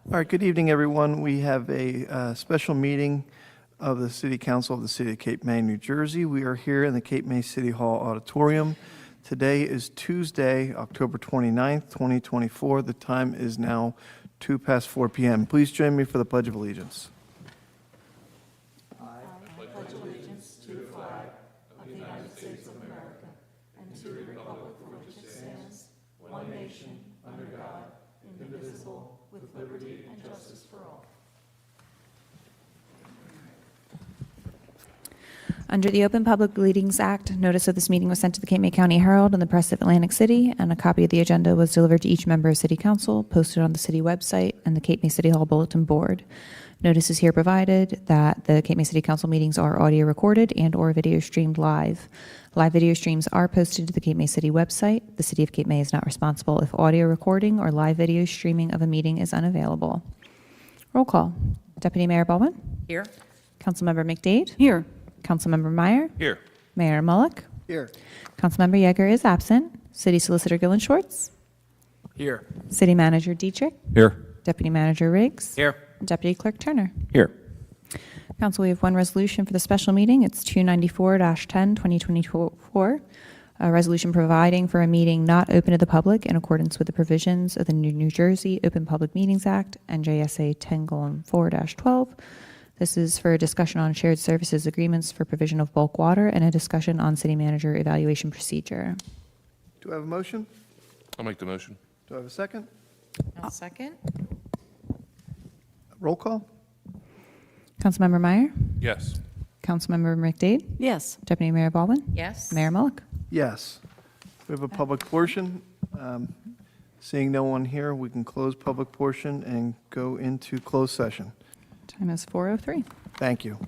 All right, good evening, everyone. We have a special meeting of the City Council of the City of Cape May, New Jersey. We are here in the Cape May City Hall Auditorium. Today is Tuesday, October 29th, 2024. The time is now 4 p.m. Please join me for the Pledge of Allegiance. Under the Open Public Meetings Act, notice of this meeting was sent to the Cape May County Herald and the Press of Atlantic City, and a copy of the agenda was delivered to each member of City Council, posted on the city website and the Cape May City Hall Bulletin Board. Notice is here provided that the Cape May City Council meetings are audio recorded and/or video streamed live. Live video streams are posted to the Cape May City website. The City of Cape May is not responsible if audio recording or live video streaming of a meeting is unavailable. Roll call. Deputy Mayor Baldwin? Here. Councilmember McDade? Here. Councilmember Meyer? Here. Mayor Mullock? Here. Councilmember Yeager is absent. City Solicitor Gillen Schwartz? Here. City Manager Dietrich? Here. Deputy Manager Riggs? Here. Deputy Clerk Turner? Here. Council, we have one resolution for the special meeting. It's 294-10, 2024. A resolution providing for a meeting not open to the public in accordance with the provisions of the New Jersey Open Public Meetings Act, NJSA 10:4-12. This is for a discussion on shared services agreements for provision of bulk water and a discussion on city manager evaluation procedure. Do I have a motion? I'll make the motion. Do I have a second? I'll second. Roll call? Councilmember Meyer? Yes. Councilmember McDade? Yes. Deputy Mayor Baldwin? Yes. Mayor Mullock? Yes. We have a public portion. Seeing no one here, we can close public portion and go into closed session. Time is 4:03. Thank you.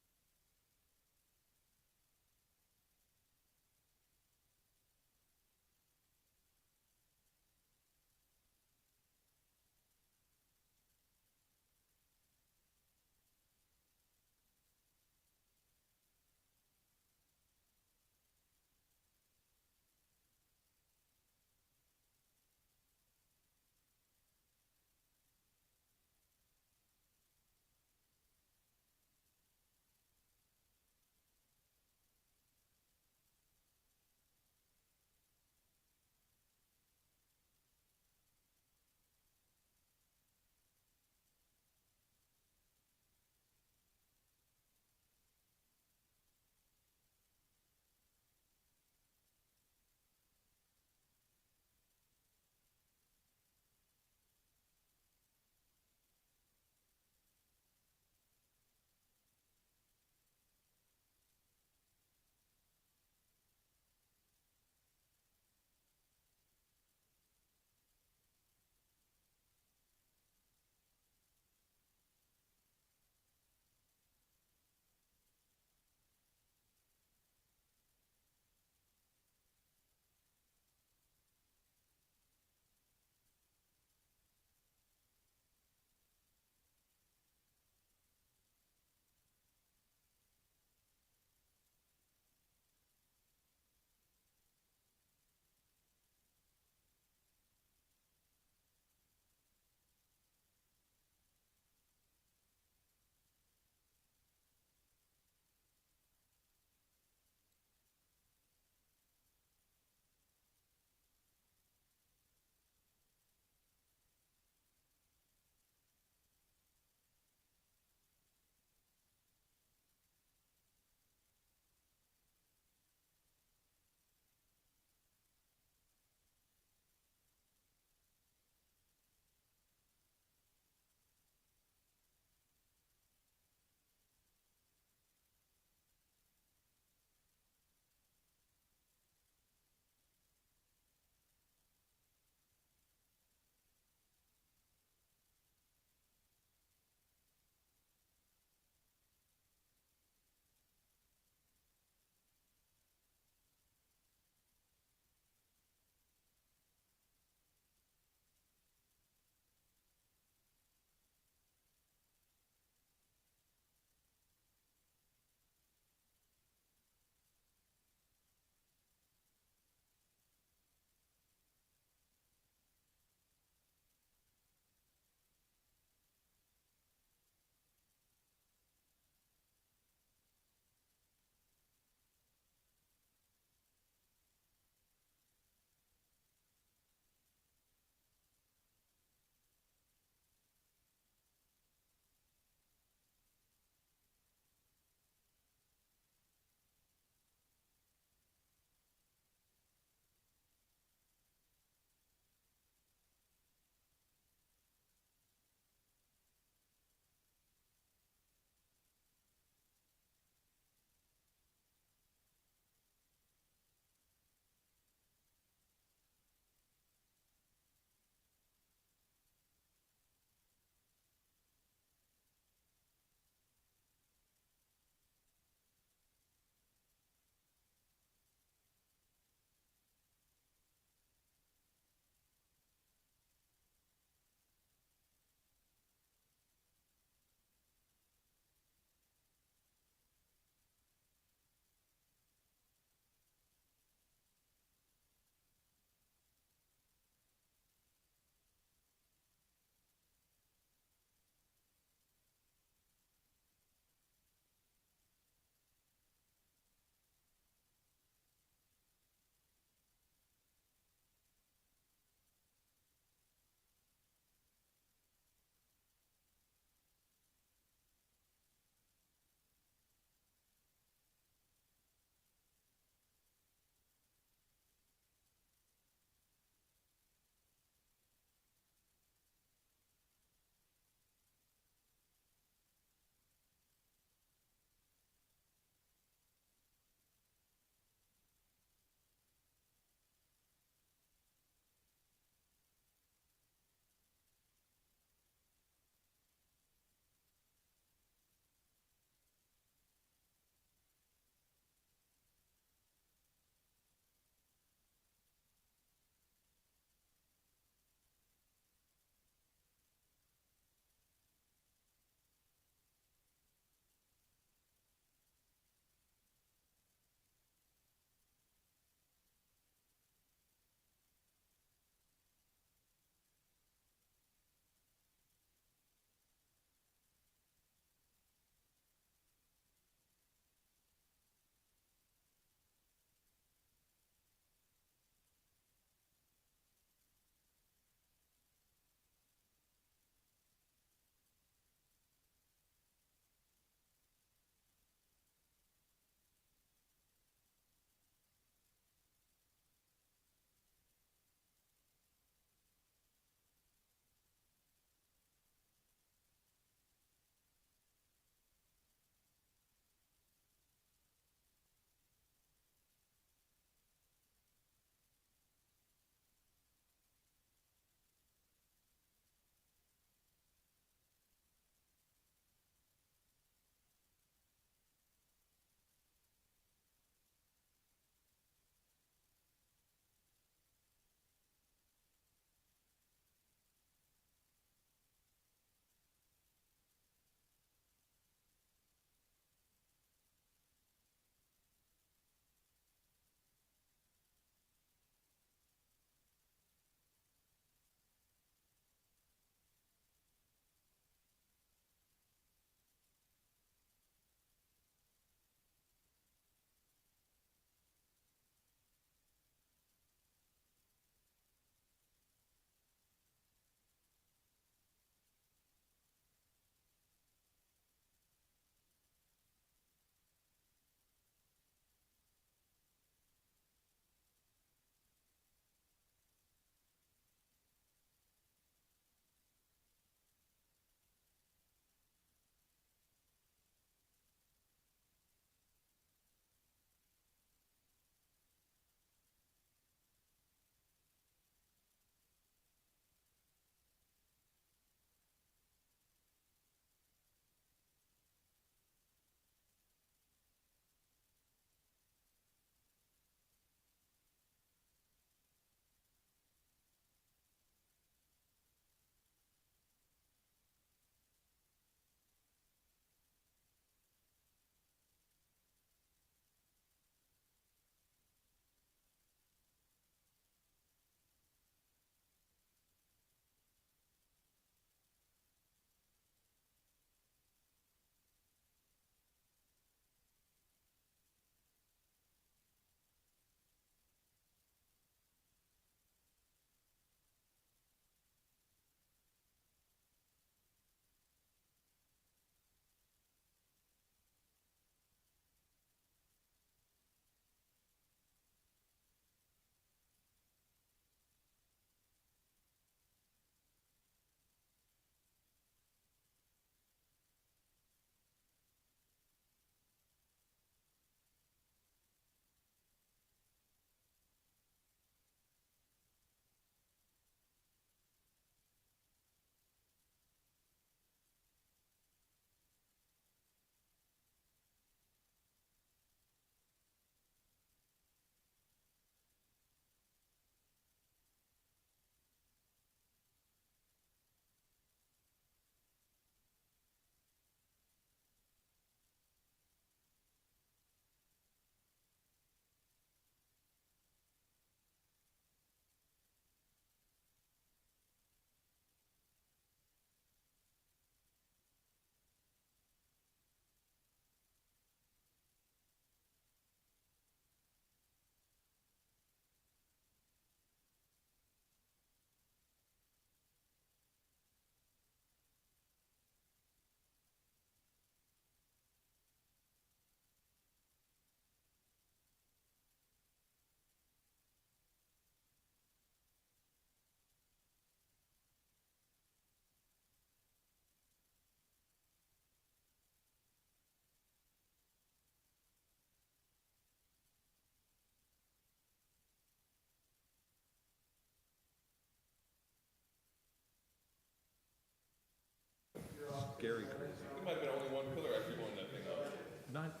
scary crazy. There might have been only one pillar after going that thing up. Not,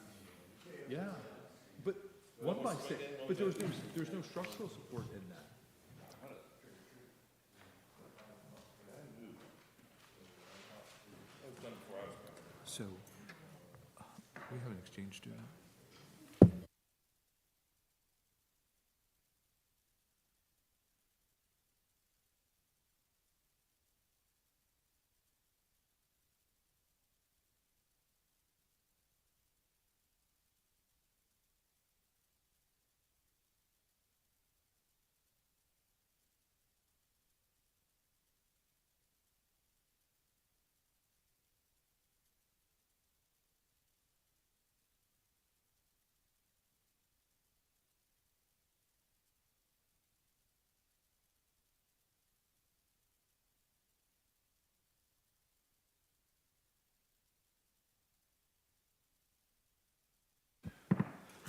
yeah, but one by six, but there's no structural support in that. So, we have an exchange student.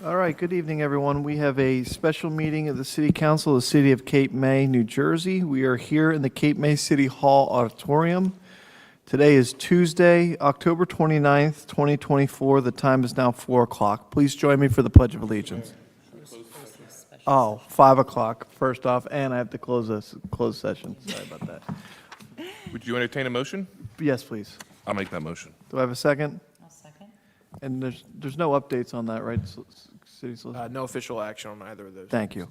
All right, good evening, everyone. We have a special meeting of the City Council of the City of Cape May, New Jersey. We are here in the Cape May City Hall Auditorium. Today is Tuesday, October 29th, 2024. The time is now 4 o'clock. Please join me for the Pledge of Allegiance. Oh, 5 o'clock, first off, and I have to close this closed session. Sorry about that. Would you entertain a motion? Yes, please. I'll make that motion. Do I have a second? I'll second. And there's no updates on that, right, City Solicitor? No official action on either of those. Thank you.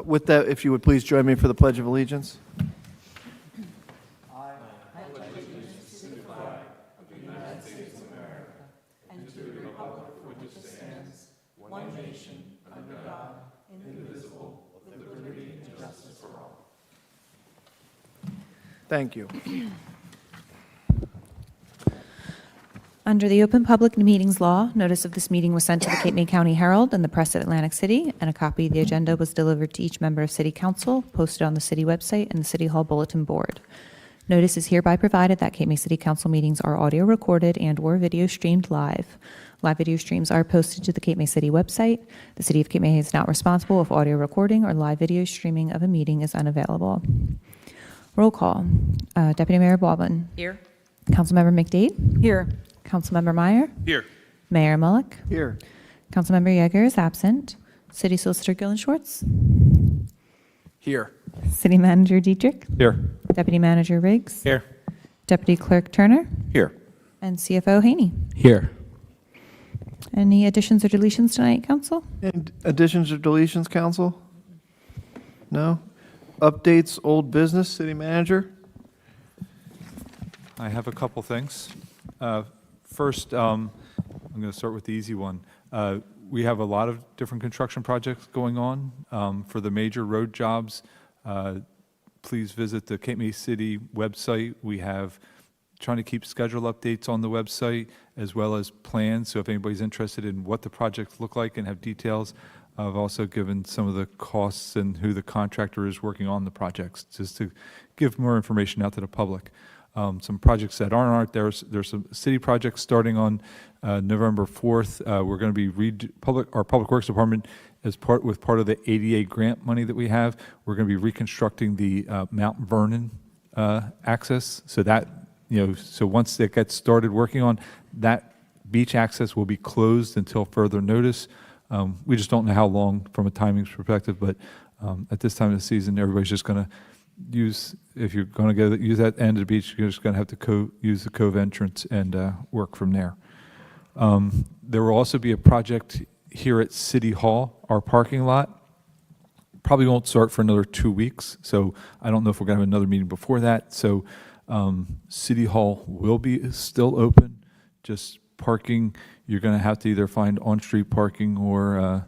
With that, if you would please join me for the Pledge of Allegiance. Thank you. Under the Open Public Meetings Law, notice of this meeting was sent to the Cape May County Herald and the Press of Atlantic City, and a copy of the agenda was delivered to each member of City Council, posted on the city website and the City Hall Bulletin Board. Notice is hereby provided that Cape May City Council meetings are audio recorded and/or video streamed live. Live video streams are posted to the Cape May City website. The City of Cape May is not responsible if audio recording or live video streaming of a meeting is unavailable. Roll call. Deputy Mayor Baldwin. Here. Councilmember McDade. Here. Councilmember Meyer. Here. Mayor Mullick. Here. Councilmember Yeager is absent. City Solicitor Gillen Schwartz. Here. City Manager Dietrich. Here. Deputy Manager Riggs. Here. Deputy Clerk Turner. Here. And CFO Haney. Here. Any additions or deletions tonight, Council? And additions or deletions, Council? No? Updates, old business, City Manager? I have a couple things. First, I'm going to start with the easy one. We have a lot of different construction projects going on. For the major road jobs, please visit the Cape May City website. We have trying to keep schedule updates on the website as well as plans. So if anybody's interested in what the projects look like and have details, I've also given some of the costs and who the contractor is working on the projects, just to give more information out to the public. Some projects that aren't there's some city projects starting on November 4th. We're going to be our Public Works Department as part of the ADA grant money that we have. We're going to be reconstructing the Mount Vernon access. So that so once it gets started working on that, beach access will be closed until further notice. We just don't know how long from a timing perspective, but at this time of the season, everybody's just going to use, if you're going to use that end of the beach, you're just going to have to use the cove entrance and work from there. There will also be a project here at City Hall, our parking lot. Probably won't start for another 2 weeks, so I don't know if we're going to have another meeting before that. So City Hall will be still open, just parking. You're going to have to either find on-street parking or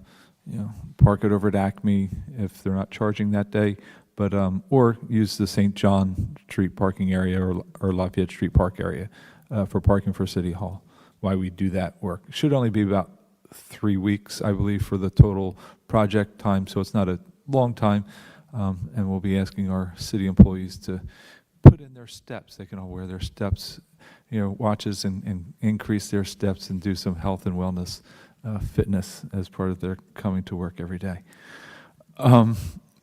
park it over at Acme if they're not charging that day, but or use the St. John Street parking area or Lafayette Street Park area for parking for City Hall. Why we do that work. It should only be about 3 weeks, I believe, for the total project time, so it's not a long time, and we'll be asking our city employees to put in their steps. They can all wear their steps, watches and increase their steps and do some health and wellness fitness as part of their coming to work every day.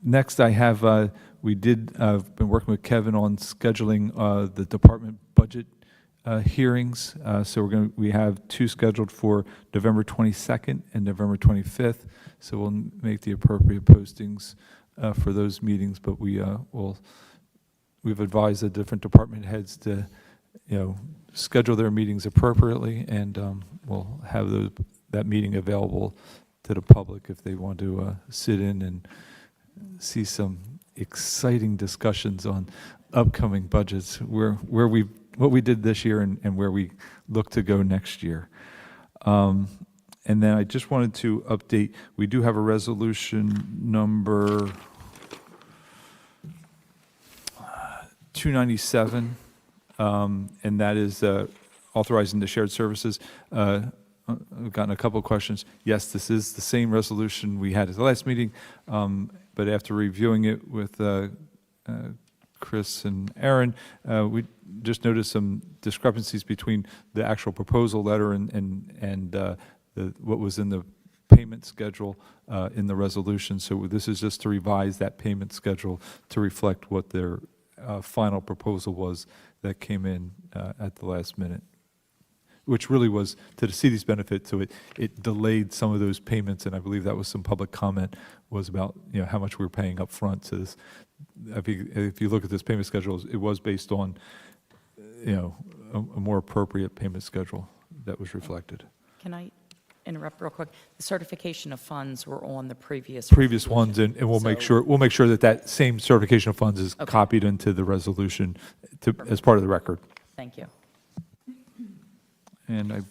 Next, I have, I've been working with Kevin on scheduling the department budget hearings. So we have 2 scheduled for November 22nd and November 25th. So we'll make the appropriate postings for those meetings, but we've advised the different department heads to, schedule their meetings appropriately, and we'll have that meeting available to the public if they want to sit in and see some exciting discussions on upcoming budgets, what we did this year and where we look to go next year. And then I just wanted to update, we do have a resolution number 297, and that is authorizing the shared services. I've gotten a couple of questions. Yes, this is the same resolution we had at the last meeting, but after reviewing it with Chris and Aaron, we just noticed some discrepancies between the actual proposal letter and what was in the payment schedule in the resolution. So this is just to revise that payment schedule to reflect what their final proposal was that came in at the last minute, which really was to the city's benefit. So it delayed some of those payments, and I believe that was some public comment was about how much we were paying up front. So this, if you look at this payment schedule, it was based on a more appropriate payment schedule that was reflected. Can I interrupt real quick? The certification of funds were on the previous Ones, and we'll make So- sure that same certification of funds is Okay. copied into the resolution as part of the record. Thank you. And I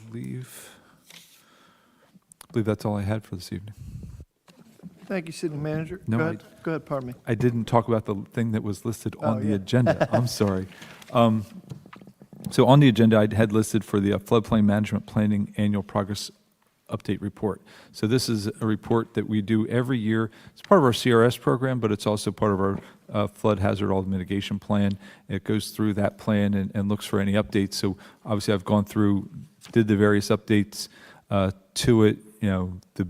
believe that's all I had for this evening. Thank you, City Manager. No, Go ahead. Go ahead, pardon me. I didn't talk about the thing that was listed on Oh, the yeah. agenda. I'm sorry. So on the agenda, I had listed for the floodplain management planning annual progress update report. So this is a report that we do every year. It's part of our CRS program, but it's also part of our flood hazard all mitigation plan. It goes through that plan and looks for any updates. So obviously, I've gone through, did the various updates to it. The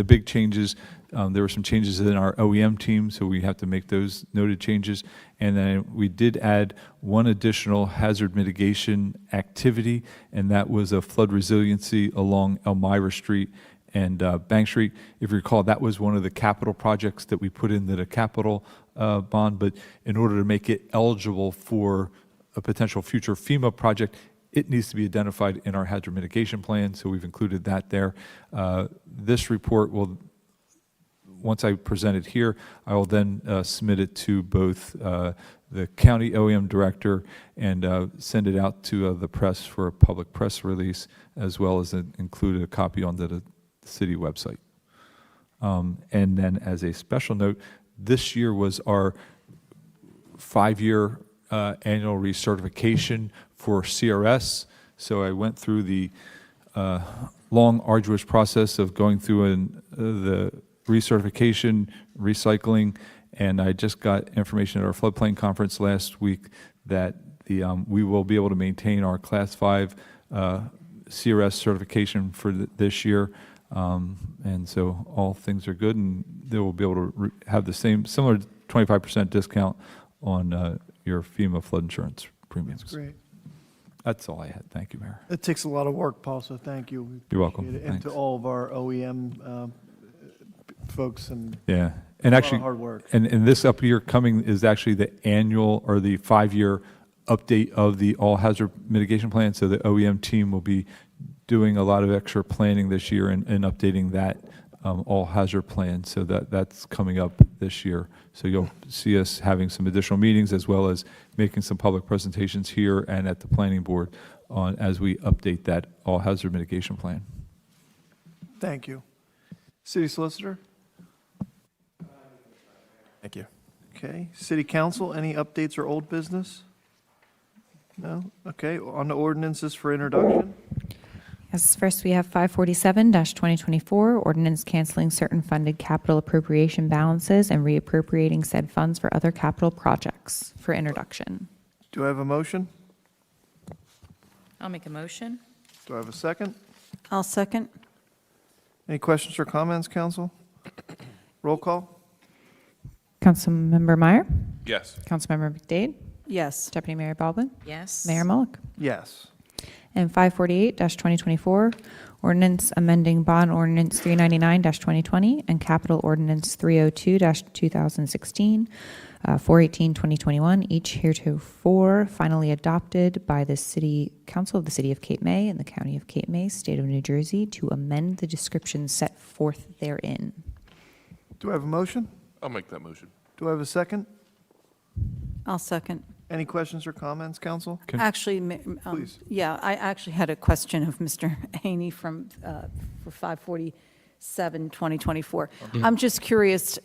big changes. There were some changes in our OEM team, so we have to make those noted changes. And then we did add one additional hazard mitigation activity, and that was a flood resiliency along Elmira Street and Bank Street. If you recall, that was one of the capital projects that we put into the capital bond, but in order to make it eligible for a potential future FEMA project, it needs to be identified in our hazard mitigation plan, so we've included that there. This report will, once I present it here, I will then submit it to both the county OEM director and send it out to the press for a public press release, as well as include a copy on the city website. And then as a special note, this year was our 5-year annual recertification for CRS. So I went through the long, arduous process of going through the recertification, recycling, and I just got information at our floodplain conference last week that we will be able to maintain our Class 5 CRS certification for this year, and so all things are good, and they will be able to have the similar 25% discount on your FEMA flood insurance premiums. Great. That's all I had. Thank you, Mayor. It takes a lot of work, Paul, so thank you. We You're welcome. appreciate it. And to Thanks. all of our OEM folks, and Yeah, and a lot actually, of hard work. and this up year coming is actually the annual or the 5-year update of the all hazard mitigation plan. So the OEM team will be doing a lot of extra planning this year and updating that all hazard plan. So that's coming up this year. So you'll see us having some additional meetings as well as making some public presentations here and at the planning board on as we update that all hazard mitigation plan. Thank you. City Solicitor? Thank you. Okay. City Council, any updates or old business? No? Okay, on to ordinances for introduction. Yes, first we have 547-2024, ordinance canceling certain funded capital appropriation balances and reappropriating said funds for other capital projects for introduction. Do I have a motion? I'll make a motion. Do I have a second? I'll second. Any questions or comments, council? Roll call? Councilmember Meyer, Yes. Councilmember McDade, Yes. Deputy Mayor Baldwin, Yes. Mayor Mullick. Yes. And 548-2024, ordinance amending bond ordinance 399-2020 and capital ordinance 302-2016, 418-2021, each heretofore finally adopted by the City Council of the City of Cape May and the County of Cape May, State of New Jersey, to amend the descriptions set forth therein. Do I have a motion? I'll make that motion. Do I have a second? I'll second. Any questions or comments, council? Can- Actually, Please. yeah, I actually had a question of Mr. Haney for 547, 2024. I'm just curious,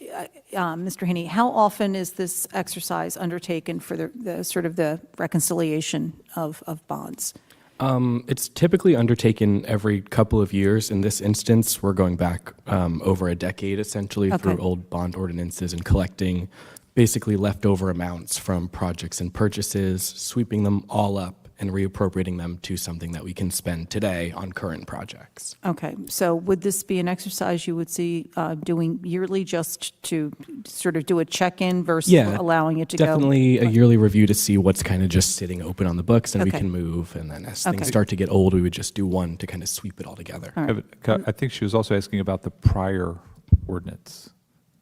Mr. Haney, how often is this exercise undertaken for the sort of the reconciliation of bonds? It's typically undertaken every couple of years. In this instance, we're going back over a decade, essentially, through Okay. old bond ordinances and collecting basically leftover amounts from projects and purchases, sweeping them all up and reappropriating them to something that we can spend today on current projects. Okay, so would this be an exercise you would see doing yearly just to sort of do a check-in versus Yeah, allowing it to go? Definitely a yearly review to see what's kind of just sitting open on the books and we Okay. can move. And then as Okay. things start to get old, we would just do one to kind of sweep it all together. All right. I think she was also asking about the prior ordinance.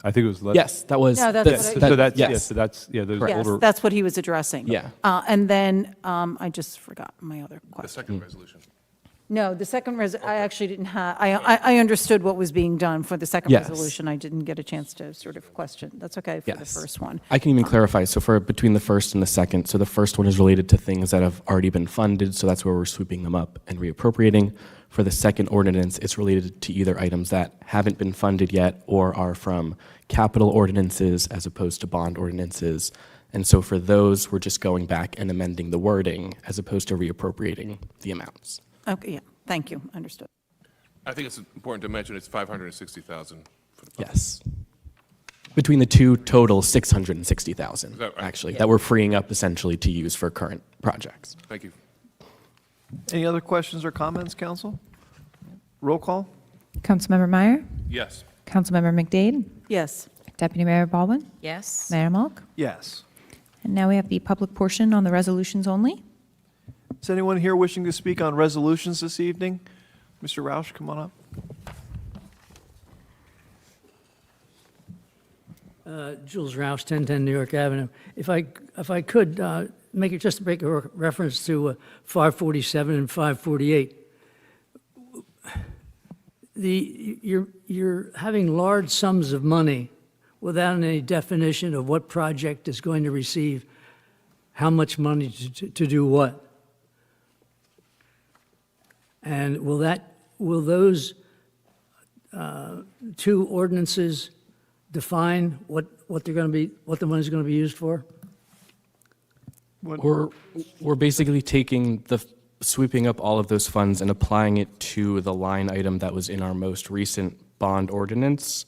I think it was. Yes, that was. No, that's the- what I- So that's, yeah, yes. so that's, yeah, those Correct. Yes, older. that's what he was addressing. Yeah. And then, I just forgot my other The question. second resolution. No, the second, I actually didn't have, I understood what was being done for the second Yes. resolution. I didn't get a chance to sort of question. That's okay for the Yes. first one. I can even clarify. So for between the first and the second, so the first one is related to things that have already been funded, so that's where we're sweeping them up and reappropriating. For the second ordinance, it's related to either items that haven't been funded yet or are from capital ordinances as opposed to bond ordinances. And so for those, we're just going back and amending the wording as opposed to reappropriating the amounts. Okay, yeah, thank you, understood. I think it's important to mention it's 560,000 for the public. Yes. Between the two, total 660,000, Is that right? actually, that we're freeing up essentially to use for current projects. Thank you. Any other questions or comments, council? Roll call? Councilmember Meyer, Yes. Councilmember McDade, Yes, Deputy Mayor Baldwin, Yes? Mayor Malk. Yes. And now we have the public portion on the resolutions only. Is anyone here wishing to speak on resolutions this evening? Mr. Roush, come on up. Jules Rouse, 1010 New York Avenue. If I could make it just make a reference to 547 and 548. You're having large sums of money without any definition of what project is going to receive how much money to do what. And will those two ordinances define what they're going to be, what the money's going to be used for? We're basically taking sweeping up all of those funds and applying it to the line item that was in our most recent bond ordinance.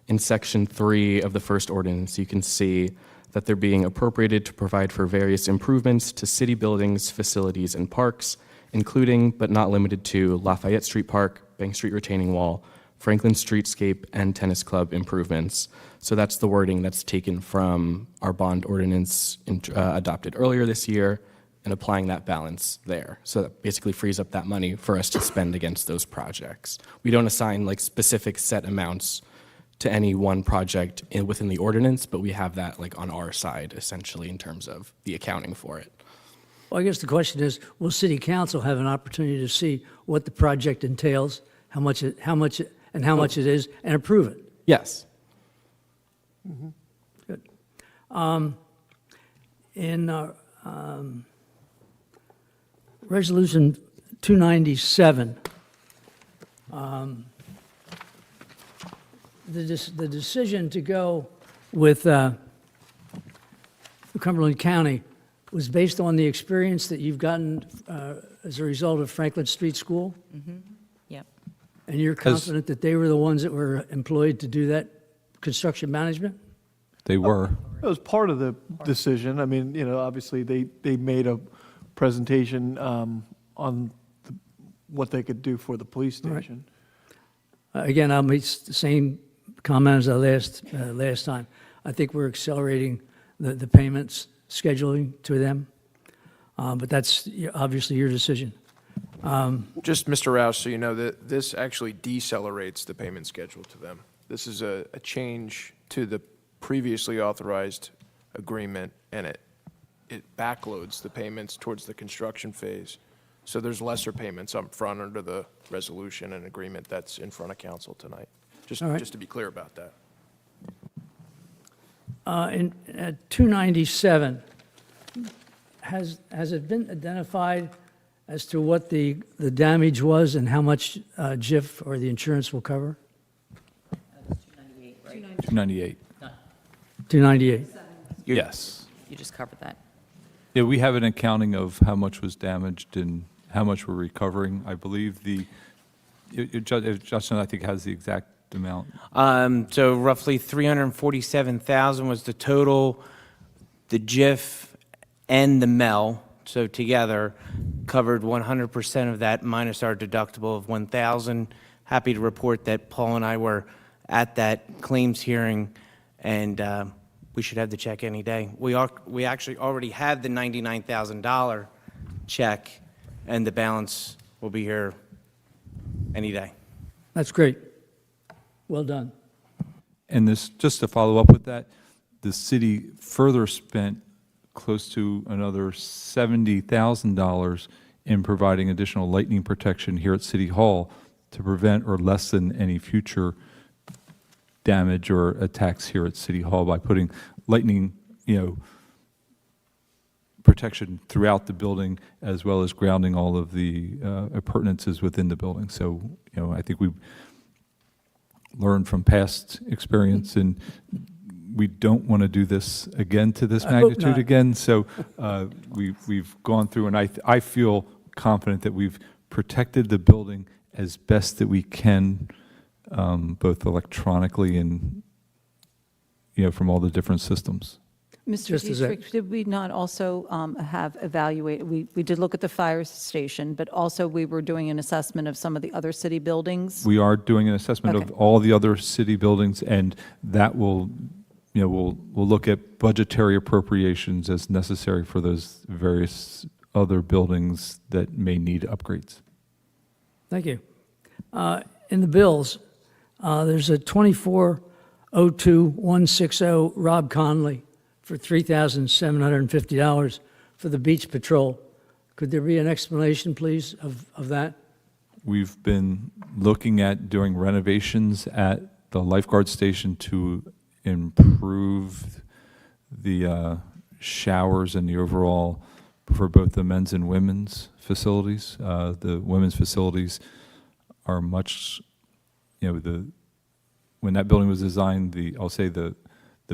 In section 3 of the first ordinance, you can see that they're being appropriated to provide for various improvements to city buildings, facilities, and parks, including but not limited to Lafayette Street Park, Bank Street Retaining Wall, Franklin Streetscape, and tennis club improvements. So that's the wording that's taken from our bond ordinance adopted earlier this year and applying that balance there. So that basically frees up that money for us to spend against those projects. We don't assign like specific set amounts to any one project within the ordinance, but we have that like on our side essentially in terms of the accounting for it. Well, I guess the question is, will city council have an opportunity to see what the project entails, how much it is, and approve it? Yes. Good. In Resolution 297, the decision to go with Cumberland County was based on the experience that you've gotten as a result of Franklin Street School? Yep. And you're confident that they were the ones that were employed to do that construction management? They were. It was part of the decision. I mean, obviously, they made a presentation on what they could do for the police Right. station. Again, I'll make the same comment as I last time. I think we're accelerating the payments scheduling to them. but that's obviously your decision. Just, Mr. Roush, so you know, that this actually decelerates the payment schedule to them. This is a change to the previously authorized agreement, and it backloads the payments towards the construction phase. So there's lesser payments up front under the resolution and agreement that's in front of council tonight. All right. Just to be clear about that. At 297, has it been identified as to what the damage was and how much JIF or the insurance will cover? 298. 298. Yes. You just covered that. Yeah, we have an accounting of how much was damaged and how much we're recovering. I believe Justin, I think, has the exact amount. So roughly 347,000 was the total. The JIF and the MEL, so together, covered 100% of that minus our deductible of 1,000. Happy to report that Paul and I were at that claims hearing, and we should have the check any day. We actually already had the $99,000 check, and the balance will be here any day. That's great. Well done. And this, just to follow up with that, the city further spent close to another $70,000 in providing additional lightning protection here at City Hall to prevent or lessen any future damage or attacks here at City Hall by putting lightning, protection throughout the building, as well as grounding all of the appurtenances within the building. So, I think we've learned from past experience, and we don't want to do this again to this I hope magnitude not. again. So we've gone through, and I feel confident that we've protected the building as best that we can, both electronically and, from all the different systems. Mr. Just as a- Dietrich, did we not also have evaluated, we did look at the fire station, but also we were doing an assessment of some of the other city buildings? We are doing an assessment of Okay. all the other city buildings, and that will, we'll look at budgetary appropriations as necessary for those various other buildings that may need upgrades. Thank you. In the bills, there's a 2402160 Rob Conley for $3,750 for the beach patrol. Could there be an explanation, please, of that? We've been looking at doing renovations at the lifeguard station to improve the showers and the overall for both the men's and women's facilities. The women's facilities are much, when that building was designed, I'll say the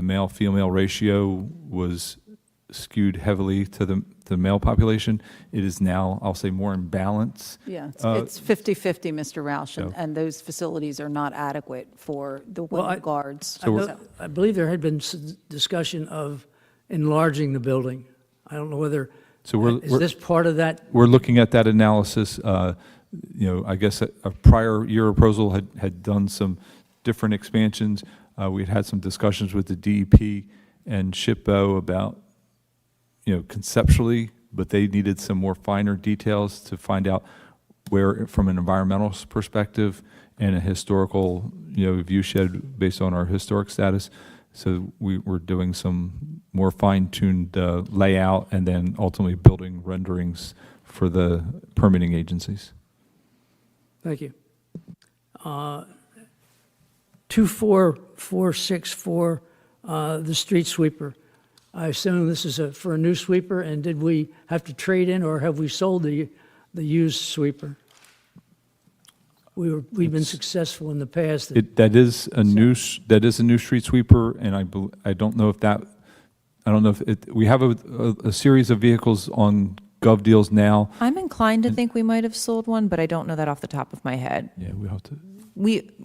male-female ratio was skewed heavily to the male population. It is now, I'll say, more in balance. Yeah, it's 50/50, Mr. Roush, So- and those facilities are not adequate for the Well, women guards. So we're- I believe there had been discussion of enlarging the building. I don't know whether, So is this part of that? We're looking at that analysis. I guess a prior year proposal had done some different expansions. We'd had some discussions with the DEP and SHPO about, conceptually, but they needed some more finer details to find out where, from an environmental perspective and a historical, view shed based on our historic status. So we're doing some more fine-tuned layout and then ultimately building renderings for the permitting agencies. Thank you. 24464, the street sweeper. I assume this is for a new sweeper, and did we have to trade in, or have we sold the used sweeper? We've been successful in the past. That is a new street sweeper, and I don't know if we have a series of vehicles on Gov Deals now. I'm inclined to think we might have sold one, but I don't know that off the top of my head. Yeah, we have to.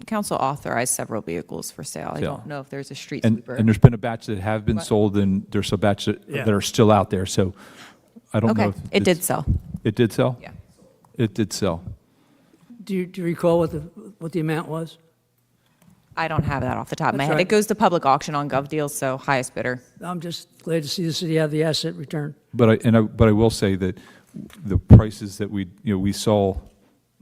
Council authorized several vehicles for sale. I Sale. don't know if there's a street And sweeper. there's been a batch that have been What? sold, and there's a batch that Yeah. are still out there, so I don't know. Okay, if it did it's- sell. It did sell? Yeah. It did sell. Do you recall what the amount was? I don't have that off the top of my That's head. right. It goes to public auction on GovDeals, so highest bidder. I'm just glad to see the city have the asset return. But I will say that the prices that we saw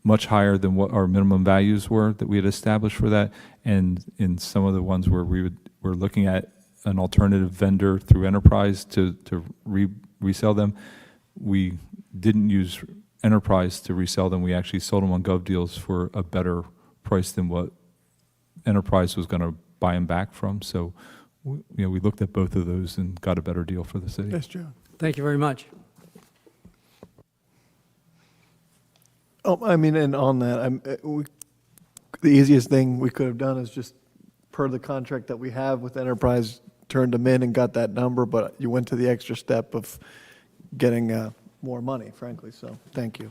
much higher than what our minimum values were that we had established for that. And in some of the ones where we're looking at an alternative vendor through Enterprise to resell them, we didn't use Enterprise to resell them. We actually sold them on GovDeals for a better price than what Enterprise was going to buy them back from. So, we looked at both of those and got a better deal for the city. Yes, John. Thank you very much. Oh, I mean, and on that, the easiest thing we could have done is just, per the contract that we have with Enterprise, turned them in and got that number, but you went to the extra step of getting more money, frankly, so thank you.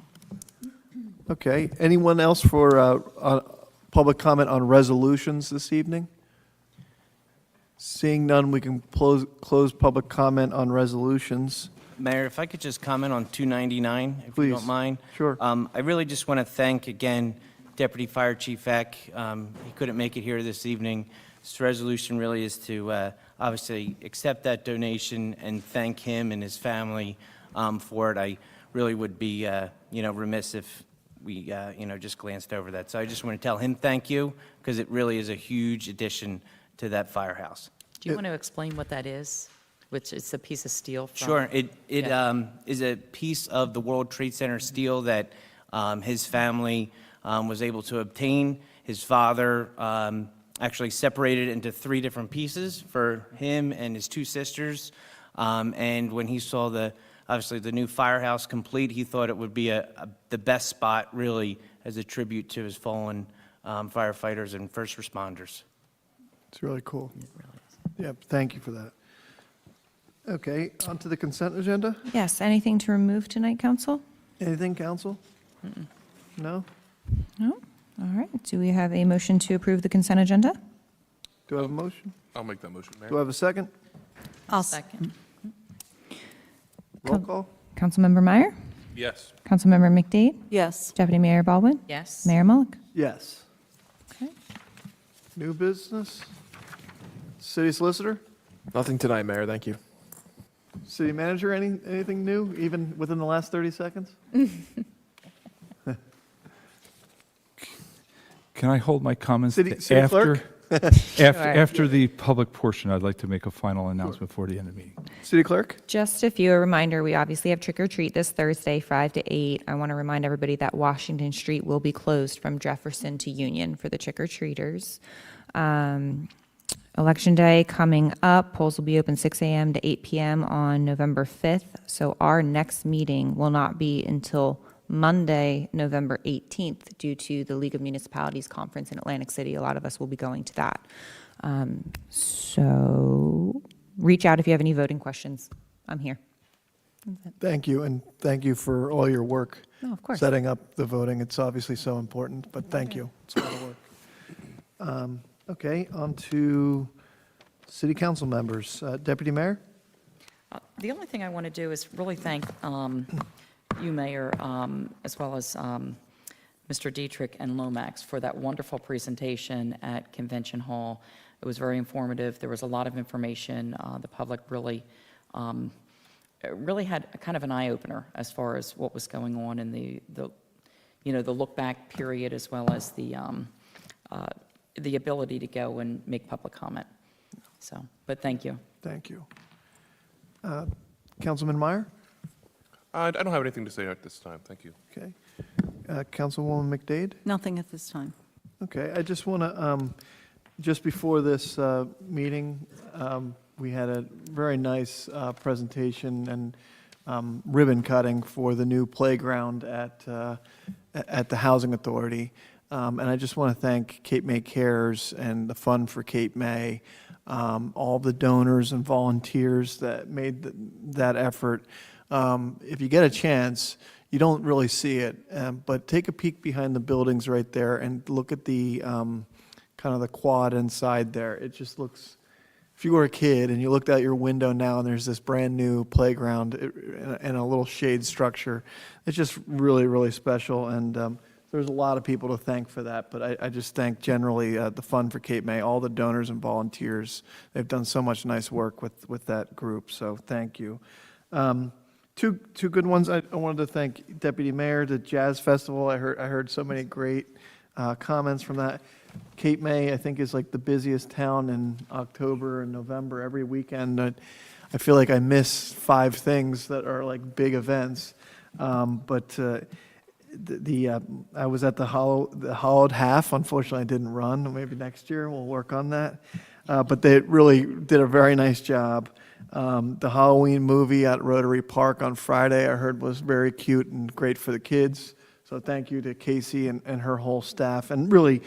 Okay, anyone else for public comment on resolutions this evening? Seeing none, we can close public comment on resolutions. Mayor, if I could just comment on 299, if you Please. don't mind. Sure. I really just want to thank again Deputy Fire Chief Eck. He couldn't make it here this evening. This resolution really is to obviously accept that donation and thank him and his family for it. I really would be remiss if we just glanced over that. So I just want to tell him thank you, because it really is a huge addition to that firehouse. Do you want to explain what that is? Which it's a piece of steel from? Sure. It Yeah. is a piece of the World Trade Center steel that his family was able to obtain. His father actually separated it into 3 different pieces for him and his 2 sisters. And when he saw obviously the new firehouse complete, he thought it would be the best spot, really, as a tribute to his fallen firefighters and first responders. It's really cool. Yeah, thank you for that. Okay, on to the consent agenda. Yes, anything to remove tonight, council? Anything, council? No? No? All right. Do we have a motion to approve the consent agenda? Do I have a motion? I'll make that motion, Mayor. Do I have a second? I'll Second. Roll call? Councilmember Meyer? Yes. Councilmember McDade? Yes. Deputy Mayor Baldwin? Yes. Mayor Mullick? Yes. Okay. New business? City solicitor? Nothing tonight, Mayor, thank you. City manager, anything new, even within the last 30 seconds? Can I hold my comments City to clerk? after the public portion? I'd like to make a final announcement before the end of the meeting. City clerk? Just a few, a reminder, we obviously have trick or treat this Thursday, 5 to 8. I want to remind everybody that Washington Street will be closed from Jefferson to Union for the trick or treaters. Election Day coming up, polls will be open 6 a.m. to 8 p.m. on November 5th. So our next meeting will not be until Monday, November 18th, due to the League of Municipalities Conference in Atlantic City. A lot of us will be going to that. So reach out if you have any voting questions. I'm here. Thank you, and thank you for all your work. No, of course. Setting up the voting. It's obviously so important, but thank you. It's a lot of work. Okay, on to city council members. Deputy Mayor? The only thing I want to do is really thank you, Mayor, as well as Mr. Dietrich and Lomax for that wonderful presentation at Convention Hall. It was very informative. There was a lot of information. The public really had a kind of an eye-opener as far as what was going on in the look-back period, as well as the ability to go and make public comment. So, but thank you. Thank you. Councilman Meyer? I don't have anything to say at this time. Thank you. Okay. Councilwoman McDade? Nothing at this time. Okay, I just want to, just before this meeting, we had a very nice presentation and ribbon cutting for the new playground at the Housing Authority. And I just want to thank Cape May Cares and the Fund for Cape May, all the donors and volunteers that made that effort. If you get a chance, you don't really see it, but take a peek behind the buildings right there and look at the kind of the quad inside there. It just looks, if you were a kid and you looked out your window now and there's this brand new playground and a little shade structure, it's just really, really special. And there's a lot of people to thank for that, but I just thank generally the Fund for Cape May, all the donors and volunteers. They've done so much nice work with that group, so thank you. Two good ones. I wanted to thank Deputy Mayor, the Jazz Festival. I heard so many great comments from that. Cape May, I think, is like the busiest town in October and November every weekend. I feel like I miss 5 things that are like big events, but. I was at the Hollowed Half. Unfortunately, I didn't run. Maybe next year we'll work on that. But they really did a very nice job. The Halloween movie at Rotary Park on Friday, I heard, was very cute and great for the kids. So thank you to Casey and her whole staff. And really,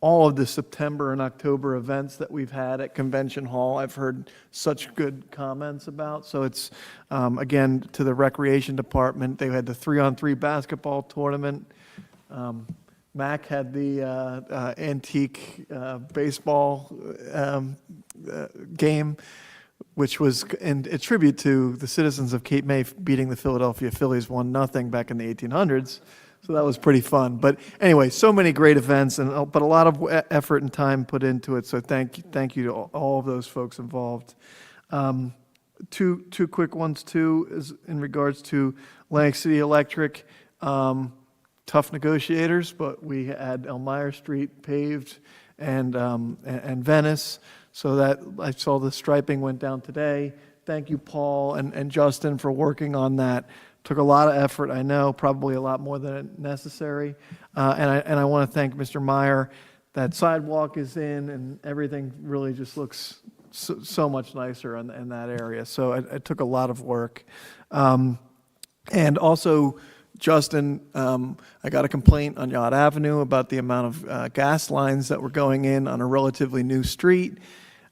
all of the September and October events that we've had at Convention Hall, I've heard such good comments about. So it's, again, to the Recreation Department, they had the 3-on-3 basketball tournament. Mac had the antique baseball game, which was in a tribute to the citizens of Cape May beating the Philadelphia Phillies 1-0 back in the 1800s. So that was pretty fun. But anyway, so many great events, but a lot of effort and time put into it. So thank you to all of those folks involved. Two quick ones too, is in regards to Atlantic City Electric. Tough negotiators, but we had Elmira Street paved and Venice. So that I saw the striping went down today. Thank you, Paul and Justin, for working on that. Took a lot of effort, I know, probably a lot more than necessary. And I want to thank Mr. Meyer. That sidewalk is in, and everything really just looks so much nicer in that area. So it took a lot of work. And also, Justin, I got a complaint on Yacht Avenue about the amount of gas lines that were going in on a relatively new street.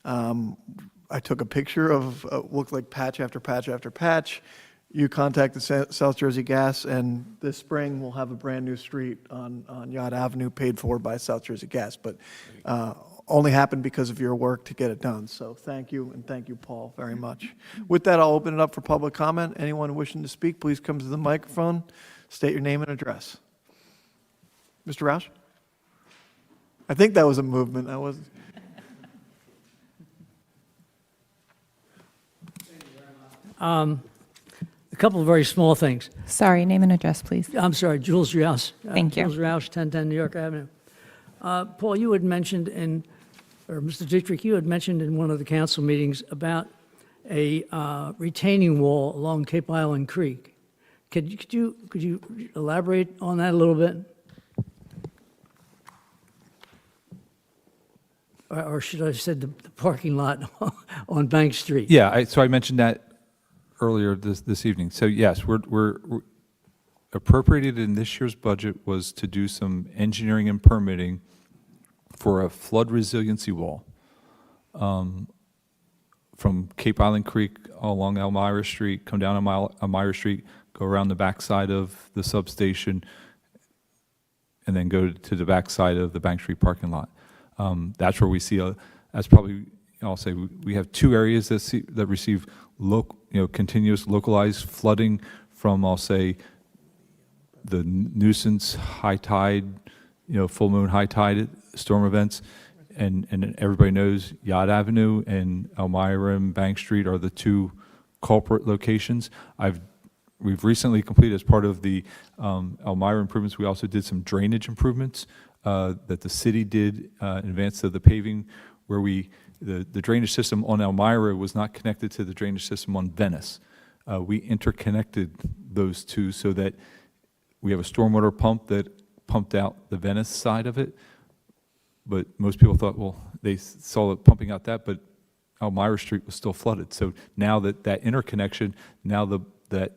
I took a picture of looked like patch after patch after patch. You contacted South Jersey Gas, and this spring we'll have a brand-new street on Yacht Avenue paid for by South Jersey Gas, but only happened because of your work to get it done. So thank you, and thank you, Paul, very much. With that, I'll open it up for public comment. Anyone wishing to speak, please come to the microphone, state your name and address. Mr. Roush? I think that was a movement. I wasn't. A couple of very small things. Sorry, name and address, please. I'm sorry, Jules Rouse. Thank you. Jules Rouse, 1010 New York Avenue. Paul, you had mentioned or Mr. Dietrich, you had mentioned in one of the council meetings about a retaining wall along Cape Island Creek. Could you elaborate on that a little bit? Or should I have said the parking lot on Bank Street? Yeah, so I mentioned that earlier this evening. So yes, we're appropriated in this year's budget was to do some engineering and permitting for a flood resiliency wall from Cape Island Creek along Elmira Street, come down Elmira Street, go around the backside of the substation, and then go to the backside of the Bank Street parking lot. That's where we see that's probably, I'll say, we have 2 areas that receive continuous localized flooding from, I'll say, the nuisance, high tide, full moon, high tide storm events, and everybody knows Yacht Avenue and Elmira and Bank Street are the 2 culprit locations. We've recently completed, as part of the Elmira improvements, we also did some drainage improvements that the city did in advance of the paving, where the drainage system on Elmira was not connected to the drainage system on Venice. We interconnected those 2 so that we have a stormwater pump that pumped out the Venice side of it. But most people thought, well, they saw it pumping out that, but Elmira Street was still flooded. So now that interconnection, now that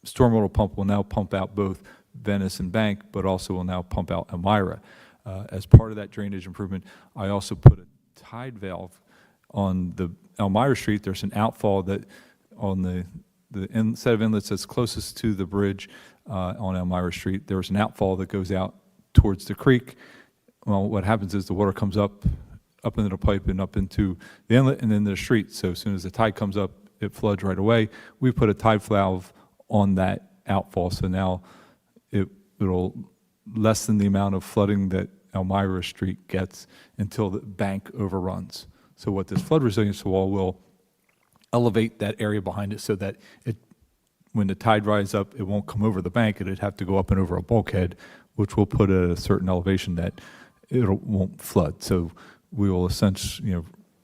stormwater pump will now pump out both Venice and Bank, but also will now pump out Elmira. As part of that drainage improvement, I also put a tide valve on the Elmira Street. There's an outfall that on the set of inlets that's closest to the bridge on Elmira Street. There's an outfall that goes out towards the creek. Well, what happens is the water comes up into the pipe and up into the inlet and then the street. So as soon as the tide comes up, it floods right away. We put a tide valve on that outfall, so now it'll lessen the amount of flooding that Elmira Street gets until the bank overruns. So what this flood resilience wall will elevate that area behind it so that it, when the tide rises up, it won't come over the bank. It'd have to go up and over a bulkhead, which will put at a certain elevation that it won't flood. So we will essentially,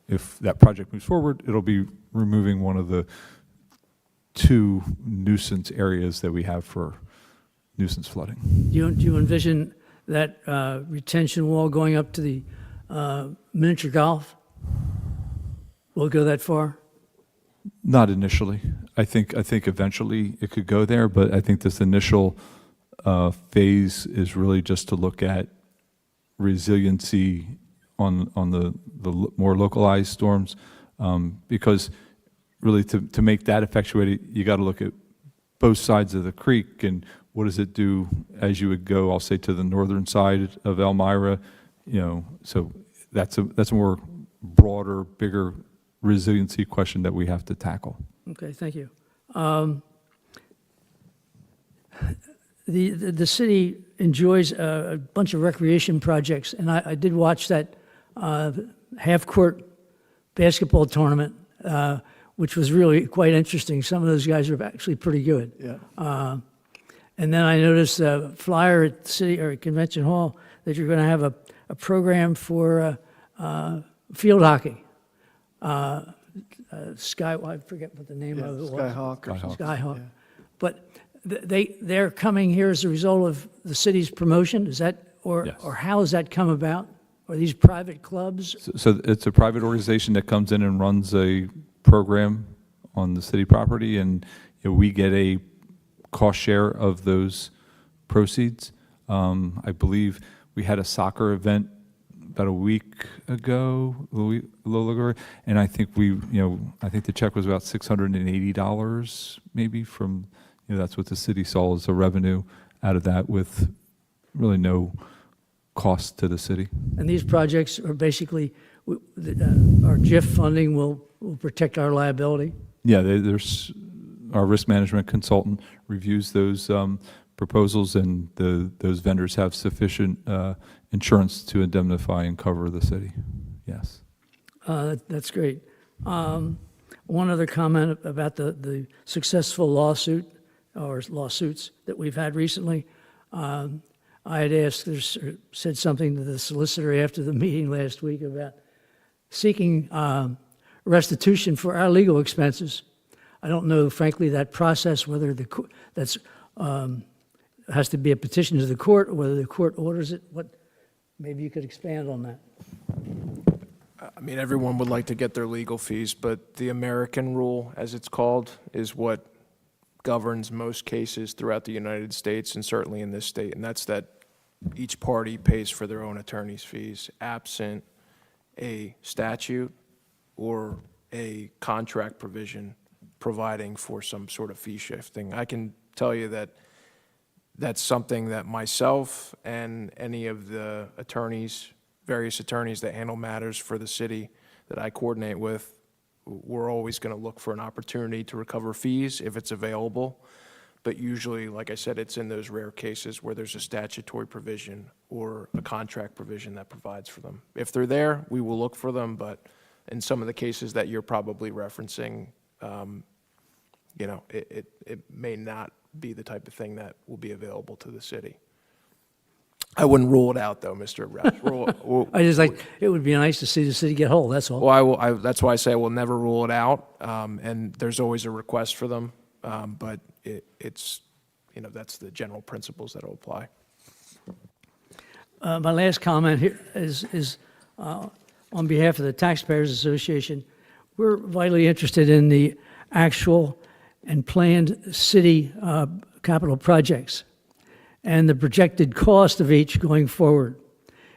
if that project moves forward, it'll be removing one of the 2 nuisance areas that we have for nuisance flooding. Do you envision that retention wall going up to the miniature golf? Will it go that far? Not initially. I think eventually it could go there, but I think this initial phase is really just to look at resiliency on the more localized storms, because really to make that effectuated, you got to look at both sides of the creek and what does it do as you would go, I'll say, to the northern side of Elmira, so that's a more broader, bigger resiliency question that we have to tackle. Okay, thank you. The city enjoys a bunch of recreation projects, and I did watch that half-court basketball tournament, which was really quite interesting. Some of those guys are actually pretty good. Yeah. And then I noticed a flyer at the city or Convention Hall that you're going to have a program for field hockey. I forget what the name of it was. Skyhawk. Skyhawk. But they're coming here as a result of the city's promotion. Is that, or Yes. or how has that come about? Are these private clubs? So it's a private organization that comes in and runs a program on the city property, and we get a cost share of those proceeds. I believe we had a soccer event about a week ago, a little ago, and I think I think the check was about $680 maybe from, that's what the city saw as a revenue out of that with really no cost to the city. And these projects are basically, our GIF funding will protect our liability? Yeah, there's our risk management consultant reviews those proposals, and those vendors have sufficient insurance to indemnify and cover the city. Yes. That's great. One other comment about the successful lawsuit or lawsuits that we've had recently. I had asked, said something to the solicitor after the meeting last week about seeking restitution for our legal expenses. I don't know, frankly, that process, whether that's has to be a petition to the court or whether the court orders it. Maybe you could expand on that. I mean, everyone would like to get their legal fees, but the American rule, as it's called, is what governs most cases throughout the United States and certainly in this state, and that's that each party pays for their own attorney's fees, absent a statute or a contract provision providing for some sort of fee shifting. I can tell you that that's something that myself and any of the attorneys, various attorneys that handle matters for the city that I coordinate with, we're always going to look for an opportunity to recover fees if it's available. But usually, like I said, it's in those rare cases where there's a statutory provision or a contract provision that provides for them. If they're there, we will look for them, but in some of the cases that you're probably referencing, it may not be the type of thing that will be available to the city. I wouldn't rule it out, though, Mr. Roush. I just it would be nice to see the city get whole, that's all. Well, that's why I say I will never rule it out, and there's always a request for them, but it's, that's the general principles that will apply. My last comment here is on behalf of the Taxpayers Association. We're vitally interested in the actual and planned city capital projects and the projected cost of each going forward.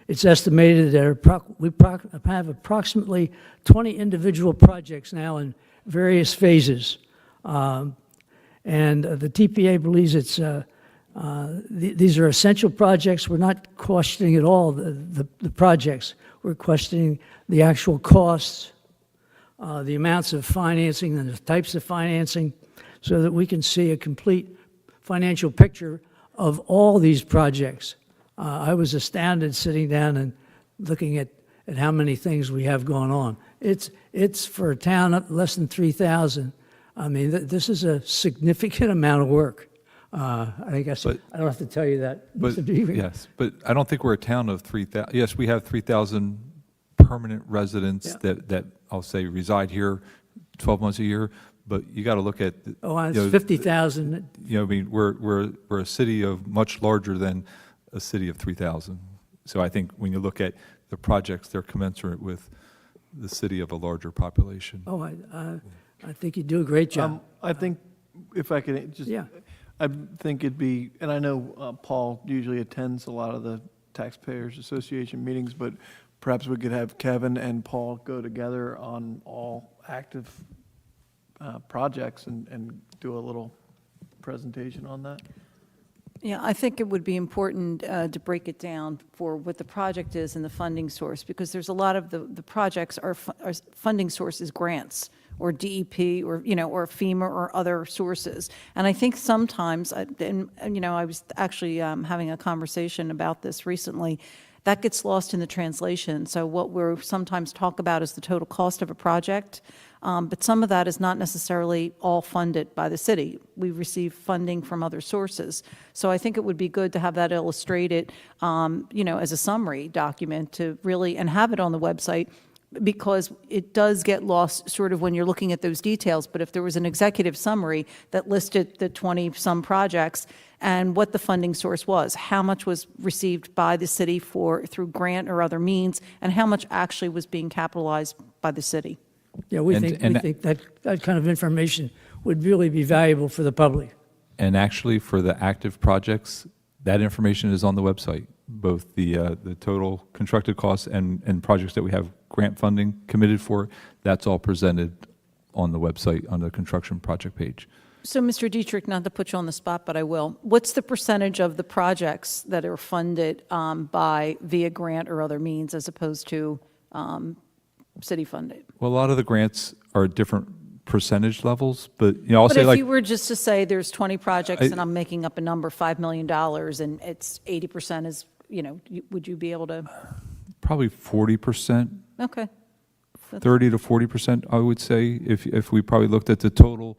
It's estimated that we have approximately 20 individual projects now in various phases. And the TPA believes these are essential projects. We're not questioning at all the projects. We're questioning the actual costs, the amounts of financing and the types of financing, so that we can see a complete financial picture of all these projects. I was astounded sitting down and looking at how many things we have going on. It's for a town of less than 3,000. I mean, this is a significant amount of work. I guess I don't have to tell you that, But, Mr. Deaver. yes, but I don't think we're a town of 3,000. Yes, we have 3,000 permanent residents Yeah. that I'll say reside here 12 months a year, but you got to look at. Oh, you it's know, 50,000. You know, I mean, we're a city of much larger than a city of 3,000. So I think when you look at the projects, they're commensurate with the city of a larger population. Oh, I think you do a great job. I think if I could just, Yeah. I think it'd be, and I know Paul usually attends a lot of the Taxpayers Association meetings, but perhaps we could have Kevin and Paul go together on all active projects and do a little presentation on that. Yeah, I think it would be important to break it down for what the project is and the funding source, because there's a lot of the projects are funding sources grants or DEP or, or FEMA or other sources. And I think sometimes, and I was actually having a conversation about this recently, that gets lost in the translation. So what we're sometimes talk about is the total cost of a project, but some of that is not necessarily all funded by the city. We receive funding from other sources. So I think it would be good to have that illustrated, as a summary document to really, and have it on the website, because it does get lost sort of when you're looking at those details. But if there was an executive summary that listed the 20-some projects and what the funding source was, how much was received by the city through grant or other means, and how much actually was being capitalized by the city. Yeah, we And- think that kind of information would really be valuable for the public. And actually, for the active projects, that information is on the website, both the total constructed costs and projects that we have grant funding committed for. That's all presented on the website on the construction project page. So, Mr. Dietrich, not to put you on the spot, but I will. What's the percentage of the projects that are funded via grant or other means as opposed to city funded? Well, a lot of the grants are at different percentage levels, but I'll But say if like you were just to say there's 20 projects, and I'm making up a number, $5 million, and it's 80% is, would you be able to? probably 40%. Okay. 30 to 40%, I would say, if we probably looked at the total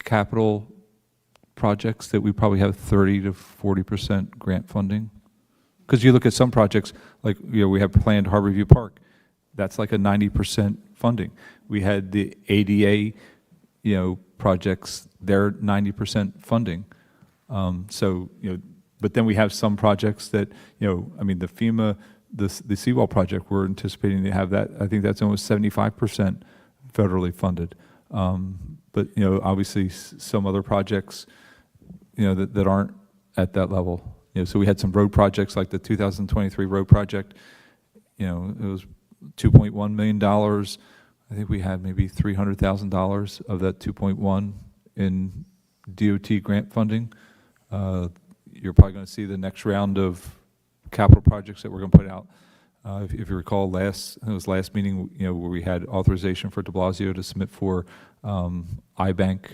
capital projects, that we probably have 30 to 40% grant funding. Because you look at some projects, like, we have planned Harborview Park, that's like a 90% funding. We had the ADA, projects, they're 90% funding. So, but then we have some projects that, I mean, the FEMA, the seawall project, we're anticipating to have that. I think that's almost 75% federally funded. But, obviously some other projects, that aren't at that level. So we had some road projects like the 2023 road project, it was $2.1 million. I think we had maybe $300,000 of that 2.1 in DOT grant funding. You're probably going to see the next round of capital projects that we're going to put out. If you recall, last meeting, where we had authorization for de Blasio to submit for iBank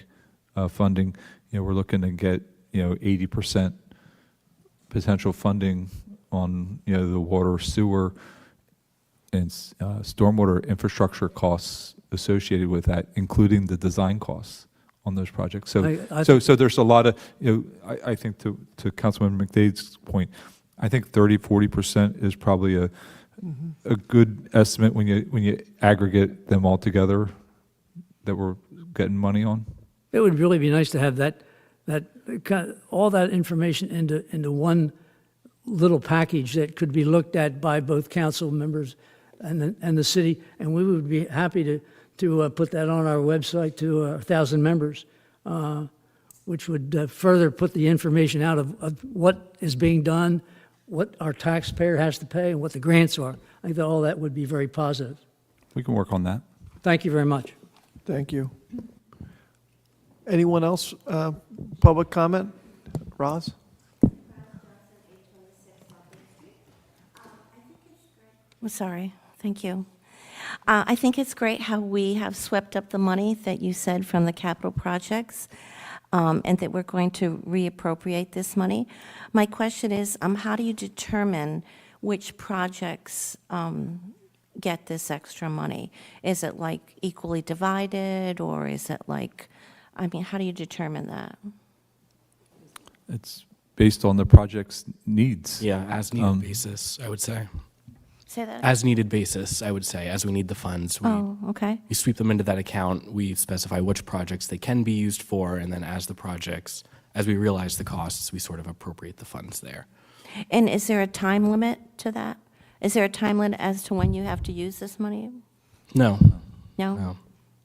funding, we're looking to get 80% potential funding on the water, sewer, and stormwater infrastructure costs associated with that, including the design costs on those projects. So, so there's a lot of, I think to Councilman McDade's point, I think 30-40% is probably a good estimate when you aggregate them all together that we're getting money on. It would really be nice to have all that information into one little package that could be looked at by both council members and the city, and we would be happy to put that on our website to 1,000 members, which would further put the information out of what is being done, what our taxpayer has to pay, and what the grants are. I think that all that would be very positive. We can work on that. Thank you very much. Thank you. Anyone else, public comment? Roz? I'm sorry. Thank you. I think it's great how we have swept up the money that you said from the capital projects. and that we're going to reappropriate this money. My question is, how do you determine which projects get this extra money? Is it like equally divided, or is it like, I mean, how do you determine that? It's based on the project's needs. Yeah, as needed basis, I would say. Say that? As needed basis, I would say. As we need the funds, Oh, okay. we sweep them into that account. We specify which projects they can be used for, and then as the projects, as we realize the costs, we sort of appropriate the funds there. And is there a time limit to that? Is there a time limit as to when you have to use this money? No. No? No.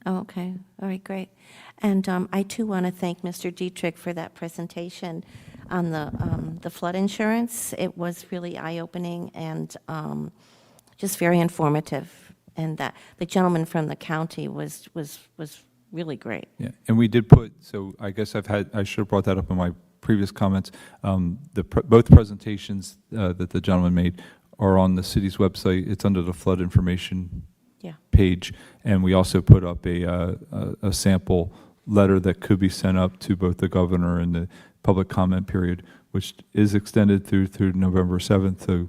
Oh, okay. All right, great. And I too want to thank Mr. Dietrich for that presentation on the flood insurance. It was really eye-opening and just very informative. And that the gentleman from the county was really great. Yeah, and we did put, so I guess I should have brought that up in my previous comments. Both presentations that the gentleman made are on the city's website. It's under the flood information Yeah. page, and we also put up a sample letter that could be sent up to both the governor and the public comment period, which is extended through November 7th. So,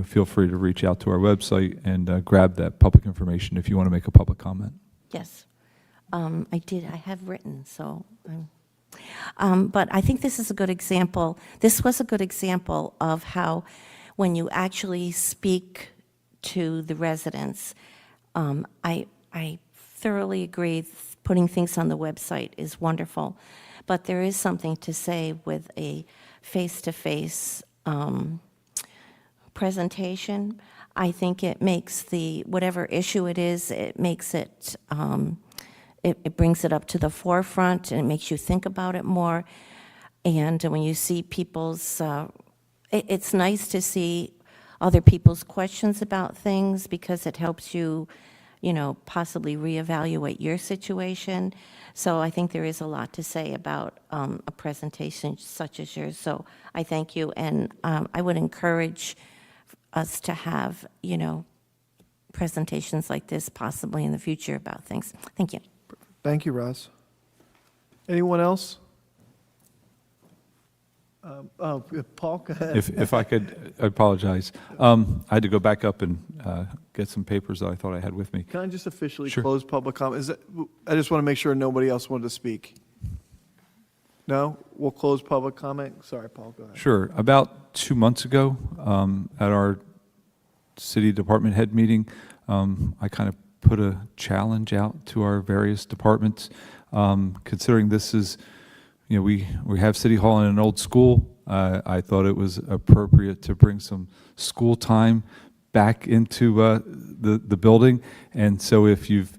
feel free to reach out to our website and grab that public information if you want to make a public comment. Yes. I did. I have written, so. But I think this is a good example. This was a good example of how, when you actually speak to the residents, I thoroughly agree. Putting things on the website is wonderful, but there is something to say with a face-to-face presentation. I think it makes whatever issue it is, it makes it, it brings it up to the forefront, and it makes you think about it more. And when you see people's, it's nice to see other people's questions about things, because it helps you, possibly reevaluate your situation. So I think there is a lot to say about a presentation such as yours. So I thank you, and I would encourage us to have, presentations like this possibly in the future about things. Thank you. Thank you, Roz. Anyone else? Paul, go ahead. If I could, I apologize. I had to go back up and get some papers that I thought I had with me. Can I just officially Sure. close public comment? I just want to make sure nobody else wanted to speak. No? We'll close public comment? Sorry, Paul, go ahead. Sure. About 2 months ago, at our city department head meeting, I kind of put a challenge out to our various departments, considering this is, we have City Hall in an old school. I thought it was appropriate to bring some school time back into the building. And so if you've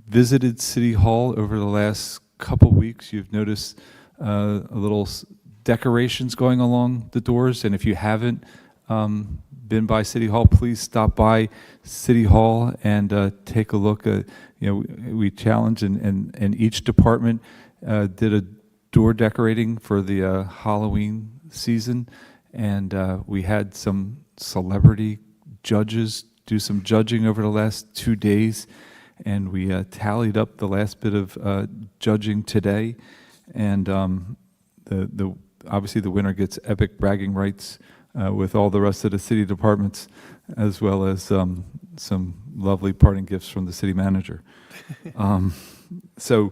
visited City Hall over the last couple weeks, you've noticed a little decorations going along the doors. And if you haven't been by City Hall, please stop by City Hall and take a look at, we challenged, and each department did a door decorating for the Halloween season, and we had some celebrity judges do some judging over the last 2 days, and we tallied up the last bit of judging today, and obviously the winner gets epic bragging rights with all the rest of the city departments, as well as some lovely parting gifts from the city manager. So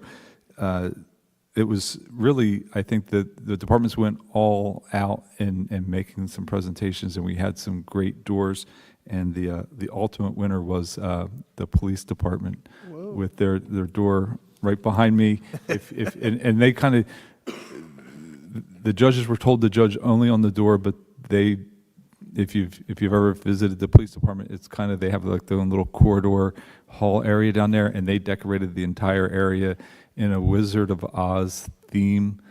it was really, I think that the departments went all out in making some presentations, and we had some great doors. And the ultimate winner was the police department. Whoa. With their door right behind me. And they kind of, the judges were told to judge only on the door, but if you've ever visited the police department, it's kind of, they have like their own little corridor hall area down there, and they decorated the entire area in a Wizard of Oz theme.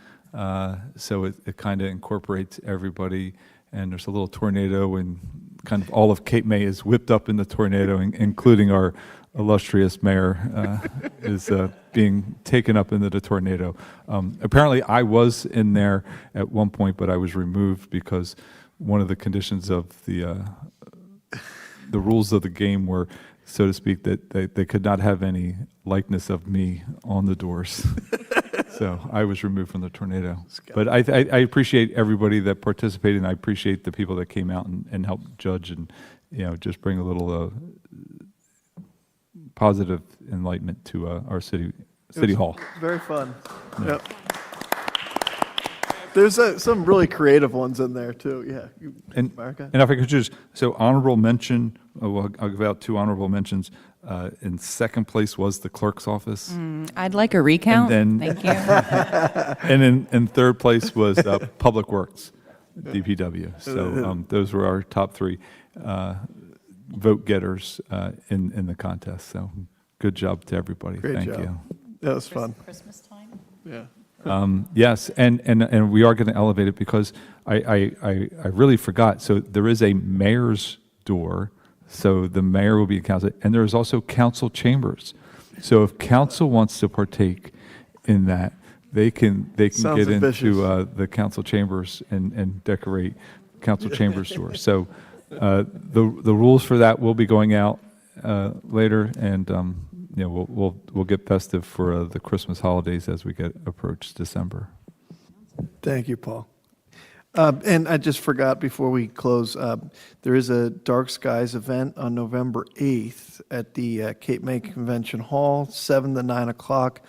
So it kind of incorporates everybody, and there's a little tornado, and kind of all of Cape May is whipped up in the tornado, including our illustrious mayor is being taken up into the tornado. Apparently I was in there at one point, but I was removed because one of the conditions of the rules of the game were, so to speak, that they could not have any likeness of me on the doors. So I was removed from the tornado. But I appreciate everybody that participated, and I appreciate the people that came out and helped judge and, just bring a little positive enlightenment to our city hall. Very fun. Yep. There's some really creative ones in there, too. Yeah. And, Marika? and if I could just, so honorable mention, well, I'll give out 2 honorable mentions. In second place was the clerk's office. I'd like a recount. And Thank you. And in third place was Public Works, DPW. So those were our top 3 vote getters in the contest. So good job to everybody. Great Thank job. you. That was fun. Christmas time? Yeah. Yes, and we are going to elevate it because I really forgot. So there is a mayor's door. So the mayor will be in council, and there is also council chambers. So if council wants to partake in that, they can Sounds get ambitious. into the council chambers and decorate council chambers door. So the rules for that will be going out later, and we'll get festive for the Christmas holidays as we approach December. Thank you, Paul. And I just forgot before we close, there is a Dark Skies event on November 8th at the Cape May Convention Hall, 7 to 9 o'clock.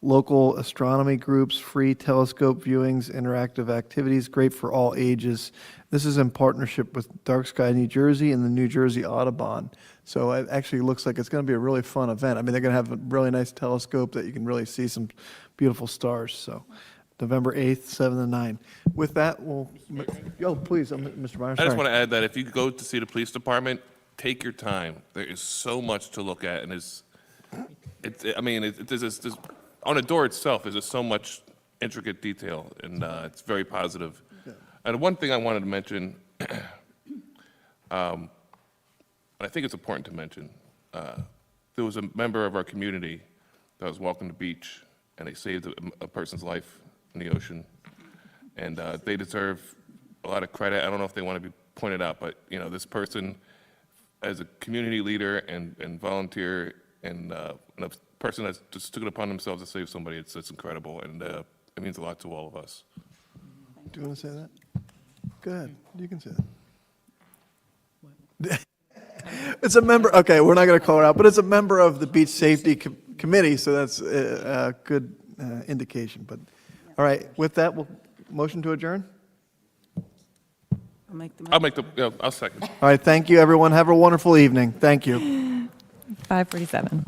Local astronomy groups, free telescope viewings, interactive activities, great for all ages. This is in partnership with Dark Sky New Jersey and the New Jersey Audubon. So it actually looks like it's going to be a really fun event. I mean, they're going to have a really nice telescope that you can really see some beautiful stars. So November 8th, 7 to 9. With that, please, Mr. Meyer, I sorry. just want to add that if you go to see the police department, take your time. There is so much to look at, and on the door itself, there's just so much intricate detail, and it's very positive. And one thing I wanted to mention, and I think it's important to mention, there was a member of our community that was walking the beach, and they saved a person's life in the ocean, and they deserve a lot of credit. I don't know if they want to be pointed out, but this person, as a community leader and volunteer, and a person that just took it upon themselves to save somebody, it's incredible, and it means a lot to all of us. Do you want to say that? Go ahead. You can say that. It's a member, okay, we're not going to call it out, but it's a member of the Beach Safety Committee, so that's a good indication. But, all right, with that, we'll motion to adjourn? I'll second. All right, thank you, everyone. Have a wonderful evening. Thank you. 5:47.